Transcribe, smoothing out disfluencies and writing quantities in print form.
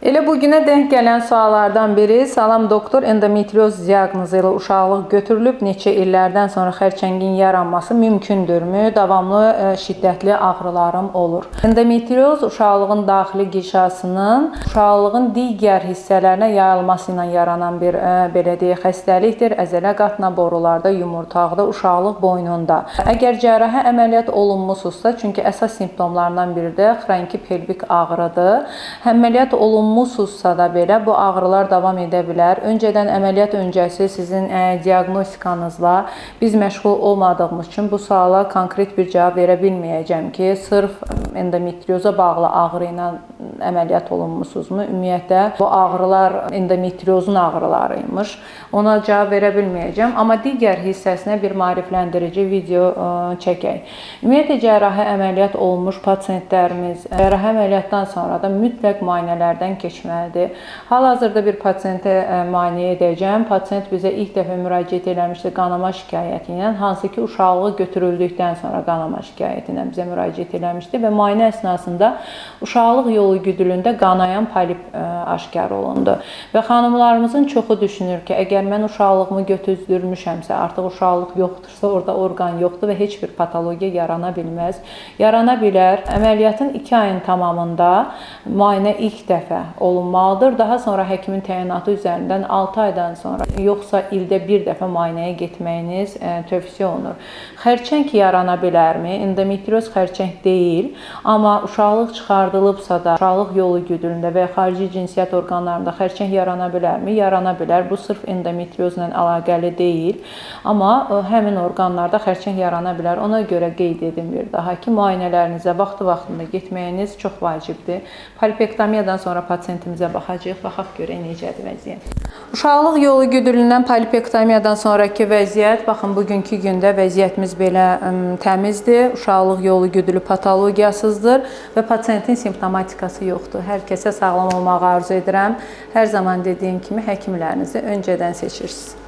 Elə bugünə denk gələn suallardan biri, salam doktor, endometrioz diaqnozu ilə uşaqlıq götürülüb, neçə illərdən sonra xərçəngin yaranması mümkündürmü? Davamlı şiddətli ağrılarım olur. Endometrioz uşaqlığın daxili qişasının uşaqlığın digər hissələrinə yayılması ilə yaranan bir belə deyək xəstəlikdir. Əzələ qatına borularda, yumurtaqda, uşaqlıq boynunda. Əgər cərrahi əməliyyat olunmusunuzsa, çünki əsas simptomlarından biri də xroniki pelvik ağrıdır. Əməliyyat olunmusunuzsa da belə bu ağrılar davam edə bilər. Öncədən əməliyyat öncəsi sizin diaqnostikanızla biz məşğul olmadığımız üçün bu suala konkret bir cavab verə bilməyəcəm ki, sırf endometrioza bağlı ağrı ilə əməliyyat olunmusunuzmu? Ümumiyyətlə bu ağrılar endometriozun ağrılarıymış. Ona cavab verə bilməyəcəm, amma digər hissəsinə bir maarifləndirici video çəkək. Ümumiyyətlə cərrahi əməliyyat olmuş pasientlərimiz cərrahi əməliyyatdan sonra da mütləq müayinələrdən keçməlidir. Hal-hazırda bir pasiyentə müayinə edəcəm. Pasiyent bizə ilk dəfə müraciət eləmişdi qanama şikayəti ilə, hansı ki uşaqlığı götürüldükdən sonra qanama şikayəti ilə bizə müraciət eləmişdi və müayinə əsnasında uşaqlıq yolu güdülündə qanayan polip aşkar olundu. Və xanımlarımızın çoxu düşünür ki, əgər mən uşaqlığımı götürdürmüşəmsə, artıq uşaqlıq yoxdursa, orada orqan yoxdur və heç bir patologiya yarana bilməz. Yarana bilər. Əməliyyatın 2 ayın tamamında müayinə ilk dəfə olunmalıdır. Daha sonra həkimin təyinatı üzərindən 6 aydan sonra, yoxsa ildə bir dəfə müayinəyə getməyiniz tövsiyə olunur. Xərçəng yarana bilərmi? Endometrioz xərçəng deyil, amma uşaqlıq çıxardılıbsa da, uşaqlıq yolu güdülündə və ya xarici cinsiyyət orqanlarında xərçəng yarana bilərmi? Yarana bilər. Bu sırf endometriozla əlaqəli deyil, amma həmin orqanlarda xərçəng yarana bilər. Ona görə qeyd edim bir daha ki, müayinələrinizə vaxtında getməyiniz çox vacibdir. Polipektomiyadan sonra pasiyentimizə baxacağıq, baxaq görək necədir vəziyyət. Uşaqlıq yolu güdülündən polipektomiyadan sonraki vəziyyət, baxın bugünkü gündə vəziyyətimiz belə təmizdir. Uşaqlıq yolu güdülü patologiyasızdır və pasiyentin simptomatikası yoxdur. Hər kəsə sağlam olmağı arzu edirəm. Hər zaman dediyim kimi həkimlərinizi öncədən seçirsiniz.